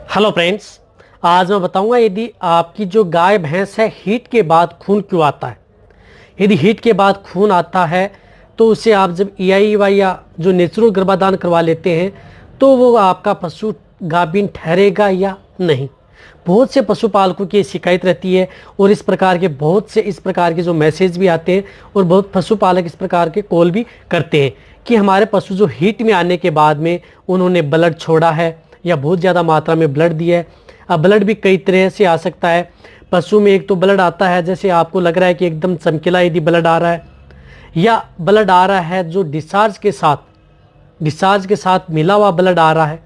Hello friends, आज मैं बताऊंगा यदि आपकी जो गाय भैंस है हीट के बाद खून क्यों आता है। यदि हीट के बाद खून आता है तो उसे आप जब EIY या जो नेचुरल गर्भाधान करवा लेते हैं तो वो आपका पशु गाभिन ठहरेगा या नहीं। बहुत से पशुपालकों की शिकायत रहती है और इस प्रकार के जो मैसेज भी आते हैं और बहुत पशुपालक इस प्रकार के कॉल भी करते हैं कि हमारे पशु जो हीट में आने के बाद में उन्होंने ब्लड छोड़ा है या बहुत ज़्यादा मात्रा में ब्लड दिया है। अब ब्लड भी कई तरह से आ सकता है। पशु में एक तो ब्लड आता है जैसे आपको लग रहा है कि एकदम चमकीला यदि ब्लड आ रहा है, या ब्लड आ रहा है जो डिस्चार्ज के साथ मिला हुआ ब्लड आ रहा है।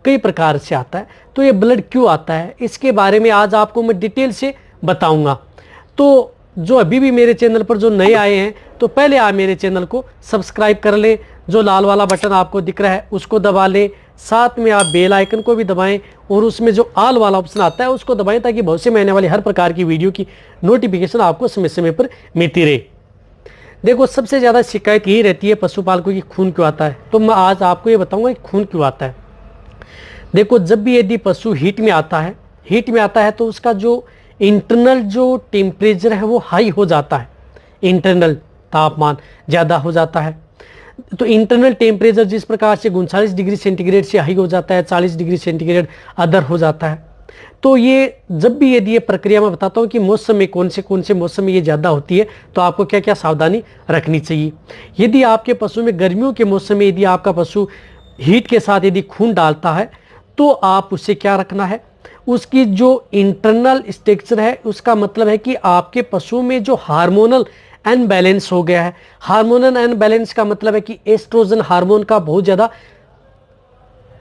कई प्रकार से आता है। तो ये ब्लड क्यों आता है इसके बारे में आज आपको मैं डिटेल से बताऊंगा। तो जो अभी भी मेरे चैनल पर जो नए आए हैं तो पहले आप मेरे चैनल को सब्सक्राइब कर लें। जो लाल वाला बटन आपको दिख रहा है उसको दबा लें, साथ में आप बेल आइकन को भी दबाएं और उसमें जो ऑल वाला ऑप्शन आता है उसको दबाएं ताकि भविष्य में आने वाली हर प्रकार की वीडियो की नोटिफिकेशन आपको समय समय पर मिलती रहे। देखो, सबसे ज़्यादा शिकायत यही रहती है पशुपालकों की खून क्यों आता है। तो मैं आज आपको ये बताऊंगा कि खून क्यों आता है। देखो, जब भी यदि पशु हीट में आता है तो उसका जो इंटरनल जो टेम्परेचर है वो हाई हो जाता है। इंटरनल तापमान ज़्यादा हो जाता है। तो इंटरनल टेम्परेचर जिस प्रकार से 39 डिग्री सेंटीग्रेड से हाई हो जाता है, 40 डिग्री सेंटीग्रेड अदर हो जाता है। तो ये जब भी यदि ये प्रक्रिया मैं बताता हूँ कि मौसम में कौन से मौसम में ये ज़्यादा होती है तो आपको क्या क्या सावधानी रखनी चाहिए। यदि आपके पशु में गर्मियों के मौसम में यदि आपका पशु हीट के साथ यदि खून डालता है तो आप उसे क्या रखना है, उसकी जो इंटरनल स्ट्रक्चर है उसका मतलब है कि आपके पशु में जो हार्मोनल अनबैलेंस हो गया है। हार्मोनल अनबैलेंस का मतलब है कि एस्ट्रोजन हार्मोन का बहुत ज़्यादा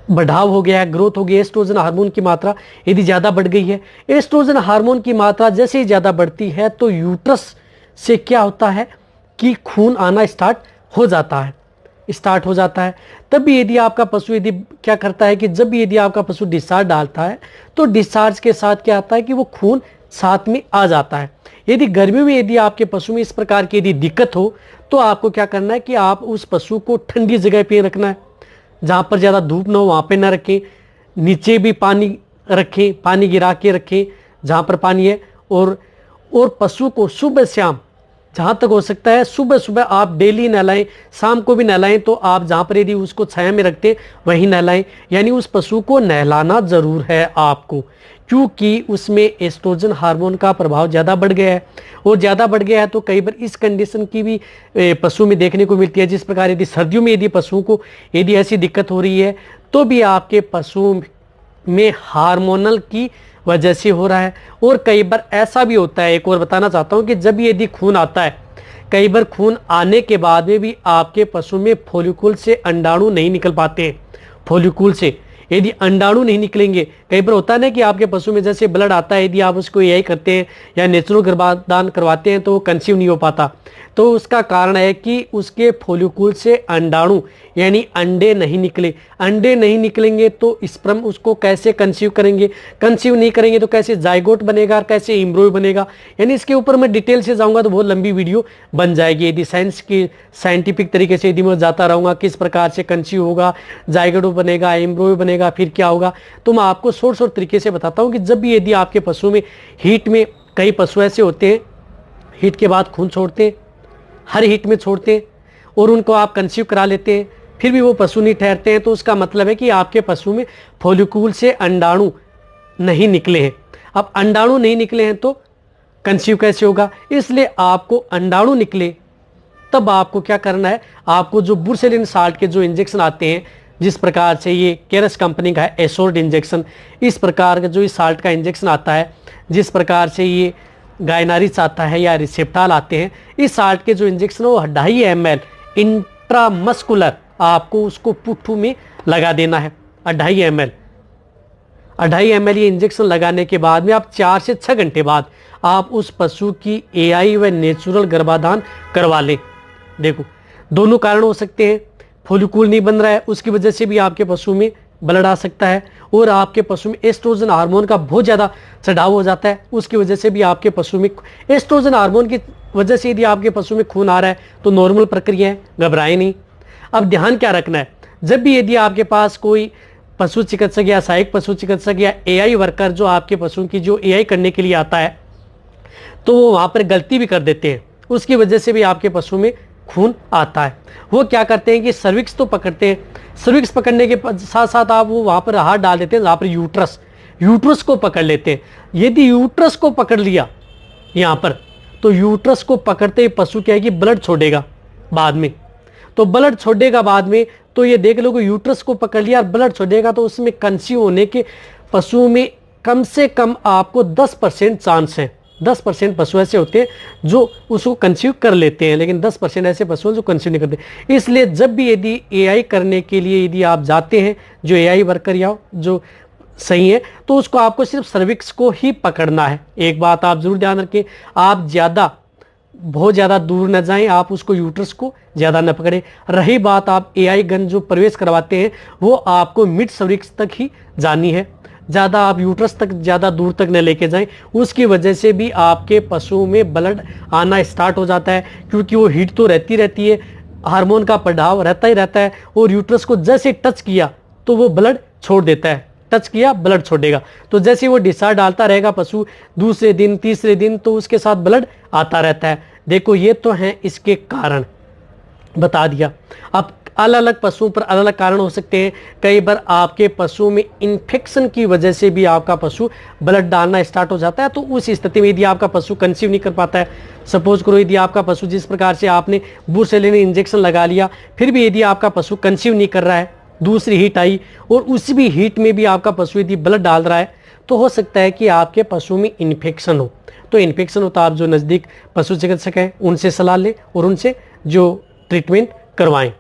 बढ़ाव हो गया है, ग्रोथ हो गई है। एस्ट्रोजन हार्मोन की मात्रा यदि ज़्यादा बढ़ गई है, एस्ट्रोजन हार्मोन की मात्रा जैसे ही ज़्यादा बढ़ती है तो यूट्रस से क्या होता है कि खून आना स्टार्ट हो जाता है। तब भी यदि आपका पशु यदि क्या करता है कि जब भी यदि आपका पशु डिस्चार्ज डालता है तो डिस्चार्ज के साथ क्या आता है कि वो खून साथ में आ जाता है। यदि गर्मियों में यदि आपके पशु में इस प्रकार की यदि दिक्कत हो तो आपको क्या करना है कि आप उस पशु को ठंडी जगह पे रखना है, जहाँ पर ज़्यादा धूप ना हो वहाँ पे ना रखें। नीचे भी पानी रखें, पानी गिरा के रखें जहाँ पर पानी है। और पशु को सुबह शाम जहाँ तक हो सकता है सुबह सुबह आप डेली नहलाएं, शाम को भी नहलाएं। तो आप जहाँ पर यदि उसको छाया में रखते वहीं नहलाएं, यानी उस पशु को नहलाना ज़रूर है आपको, क्योंकि उसमें एस्ट्रोजन हार्मोन का प्रभाव ज़्यादा बढ़ गया है। और ज़्यादा बढ़ गया है तो कई बार इस कंडीशन की भी पशु में देखने को मिलती है। जिस प्रकार यदि सर्दियों में यदि पशुओं को यदि ऐसी दिक्कत हो रही है तो भी आपके पशु में हार्मोनल की वजह से हो रहा है। और कई बार ऐसा भी होता है, एक और बताना चाहता हूँ कि जब यदि खून आता है, कई बार खून आने के बाद में भी आपके पशु में फॉलिकल से अंडाणु नहीं निकल पाते हैं। फॉलिकल से यदि अंडाणु नहीं निकलेंगे, कई बार होता है ना कि आपके पशु में जैसे ब्लड आता है, यदि आप उसको यही करते हैं या नेचुरल गर्भाधान करवाते हैं तो वो कंसीव नहीं हो पाता। तो उसका कारण है कि उसके फॉलिकल से अंडाणु यानी अंडे नहीं निकले। अंडे नहीं निकलेंगे तो स्पर्म उसको कैसे कंसीव करेंगे, कंसीव नहीं करेंगे तो कैसे जाइगोट बनेगा, कैसे एम्ब्रियो बनेगा। यानी इसके ऊपर मैं डिटेल से जाऊंगा तो बहुत लंबी वीडियो बन जाएगी। यदि साइंटिफिक तरीके से यदि मैं जाता रहूँगा किस प्रकार से कंसीव होगा, जाइगोट बनेगा, एम्ब्रियो बनेगा, फिर क्या होगा, तो मैं आपको शॉर्ट तरीके से बताता हूँ कि जब भी यदि आपके पशु में हीट में, कई पशु ऐसे होते हैं हीट के बाद खून छोड़ते हैं, हर हीट में छोड़ते हैं और उनको आप कंसीव करा लेते हैं, फिर भी वो पशु नहीं ठहरते हैं, तो उसका मतलब है कि आपके पशु में फॉलिकल से अंडाणु नहीं निकले हैं। अब अंडाणु नहीं निकले हैं तो कंसीव कैसे होगा। इसलिए आपको अंडाणु निकले तब आपको क्या करना है, आपको जो बुर्सेलिन साल्ट के जो इंजेक्शन आते हैं, जिस प्रकार से ये केरस कंपनी का है एसोर्ड इंजेक्शन, इस प्रकार का जो इस साल्ट का इंजेक्शन आता है, जिस प्रकार से ये गायनारिस आता है या रिसेप्टाल आते हैं, इस साल्ट के जो इंजेक्शन है वो 2.5 ml इंट्रामस्कुलर आपको उसको पुट्ठू में लगा देना है। 2.5 ml ये इंजेक्शन लगाने के बाद में आप 4 से 6 घंटे बाद आप उस पशु की AI व नेचुरल गर्भाधान करवा लें। देखो, दोनों कारण हो सकते हैं। फॉलिकल नहीं बन रहा है, उसकी वजह से भी आपके पशु में ब्लड आ सकता है, और आपके पशु में एस्ट्रोजन हार्मोन का बहुत ज़्यादा चढ़ाव हो जाता है, उसकी वजह से भी आपके पशु में एस्ट्रोजन हार्मोन की वजह से यदि आपके पशु में खून आ रहा है तो नॉर्मल प्रक्रिया है, घबराएं नहीं। अब ध्यान क्या रखना है, जब भी यदि आपके पास कोई पशु चिकित्सक या सहायक पशु चिकित्सक या एआई वर्कर जो आपके पशुओं की जो एआई करने के लिए आता है, तो वो वहाँ पर गलती भी कर देते हैं, उसकी वजह से भी आपके पशु में खून आता है। वो क्या करते हैं कि सर्विक्स तो पकड़ते हैं, सर्विक्स पकड़ने के साथ साथ आप वो वहाँ पर हाथ डाल देते हैं जहाँ पर यूट्रस को पकड़ लेते हैं। यदि यूट्रस को पकड़ लिया यहाँ पर, तो यूट्रस को पकड़ते ही पशु क्या है कि ब्लड छोड़ेगा बाद में, तो ब्लड छोड़ेगा बाद में, तो ये देख लो कि यूट्रस को पकड़ लिया और ब्लड छोड़ेगा, तो उसमें कंसीव होने के पशुओं में कम से कम आपको 10% चांस है। 10% पशु ऐसे होते हैं जो उसको कंसीव कर लेते हैं, लेकिन 10% ऐसे पशु हैं जो कंसीव नहीं करते। इसलिए जब भी यदि एआई करने के लिए यदि आप जाते हैं, जो एआई वर्कर या जो सही है, तो उसको आपको सिर्फ सर्विक्स को ही पकड़ना है। एक बात आप जरूर ध्यान रखें, आप बहुत ज़्यादा दूर न जाएं, आप उसको यूट्रस को ज़्यादा न पकड़ें। रही बात आप एआई गन जो प्रवेश करवाते हैं, वो आपको मिड सर्विक्स तक ही जानी है, ज़्यादा आप यूट्रस तक ज़्यादा दूर तक न लेके जाएं। उसकी वजह से भी आपके पशुओं में ब्लड आना स्टार्ट हो जाता है, क्योंकि वो हीट तो रहती है, हार्मोन का प्रभाव रहता ही रहता है, और यूट्रस को जैसे टच किया तो वो ब्लड छोड़ देता है, टच किया ब्लड छोड़ेगा। तो जैसे वो डिस्चार्ज डालता रहेगा पशु, दूसरे दिन तीसरे दिन तो उसके साथ ब्लड आता रहता है। देखो ये तो हैं इसके कारण बता दिया। अब अलग अलग पशुओं पर अलग अलग कारण हो सकते हैं। कई बार आपके पशुओं में इन्फेक्शन की वजह से भी आपका पशु ब्लड डालना स्टार्ट हो जाता है। तो उस स्थिति में यदि आपका पशु कंसीव नहीं कर पाता है, सपोज करो यदि आपका पशु जिस प्रकार से आपने बुसेलिन इंजेक्शन लगा लिया, फिर भी यदि आपका पशु कंसीव नहीं कर रहा है, दूसरी हीट आई और उसी भी हीट में भी आपका पशु यदि ब्लड डाल रहा है, तो हो सकता है कि आपके पशु में इन्फेक्शन हो। तो इन्फेक्शन हो तो आप जो नज़दीक पशु चिकित्सक हैं उनसे सलाह लें और उनसे जो ट्रीटमेंट करवाएं।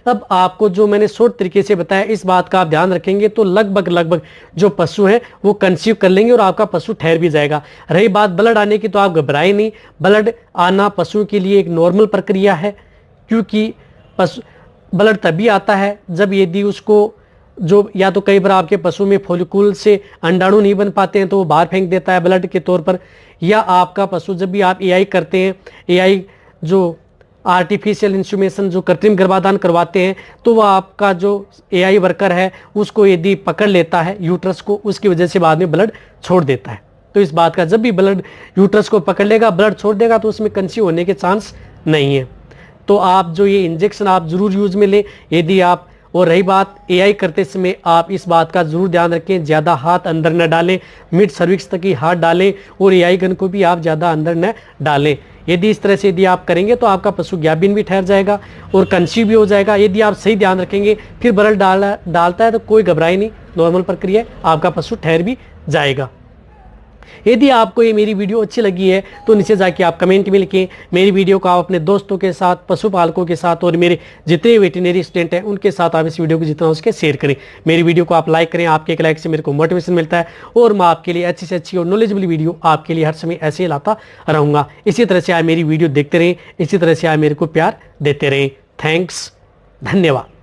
अब आपको जो मैंने शॉर्ट तरीके से बताया, इस बात का आप ध्यान रखेंगे तो लगभग जो पशु हैं वो कंसीव कर लेंगे और आपका पशु ठहर भी जाएगा। रही बात ब्लड आने की, तो आप घबराएं नहीं। ब्लड आना पशु के लिए एक नॉर्मल प्रक्रिया है, क्योंकि पशु ब्लड तभी आता है जब यदि उसको जो या तो कई बार आपके पशु में फॉलिकल से अंडाणु नहीं बन पाते हैं तो वो बाहर फेंक देता है ब्लड के तौर पर, या आपका पशु जब भी आप एआई करते हैं, एआई जो आर्टिफिशियल इंस्यूमेशन जो कृत्रिम गर्भाधान करवाते हैं, तो वह आपका जो एआई वर्कर है उसको यदि पकड़ लेता है यूट्रस को, उसकी वजह से बाद में ब्लड छोड़ देता है। तो इस बात का, जब भी ब्लड यूट्रस को पकड़ लेगा ब्लड छोड़ देगा तो उसमें कंसीव होने के चांस नहीं है। तो आप जो ये इंजेक्शन आप जरूर यूज में लें यदि आप। और रही बात एआई करते समय, आप इस बात का जरूर ध्यान रखें, ज़्यादा हाथ अंदर न डालें, मिड सर्विक्स तक ही हाथ डालें और एआई गन को भी आप ज़्यादा अंदर न डालें। यदि इस तरह से यदि आप करेंगे तो आपका पशु ज्ञाबिन भी ठहर जाएगा और कंसीव भी हो जाएगा। यदि आप सही ध्यान रखेंगे, फिर ब्लड डालता है तो कोई घबराए नहीं, नॉर्मल प्रक्रिया है, आपका पशु ठहर भी जाएगा। यदि आपको ये मेरी वीडियो अच्छी लगी है तो नीचे जाके आप कमेंट में लिखें। मेरी वीडियो को आप अपने दोस्तों के साथ, पशुपालकों के साथ और मेरे जितने वेटरनरी स्टूडेंट हैं उनके साथ आप इस वीडियो को जितना हो सके शेयर करें। मेरी वीडियो को आप लाइक करें, आपके एक लाइक से मेरे को मोटिवेशन मिलता है और मैं आपके लिए अच्छी से अच्छी और नॉलेजेबल वीडियो आपके लिए हर समय ऐसे ही लाता रहूँगा। इसी तरह से आप मेरी वीडियो देखते रहें, इसी तरह से आप मेरे को प्यार देते रहें। थैंक्स, धन्यवाद।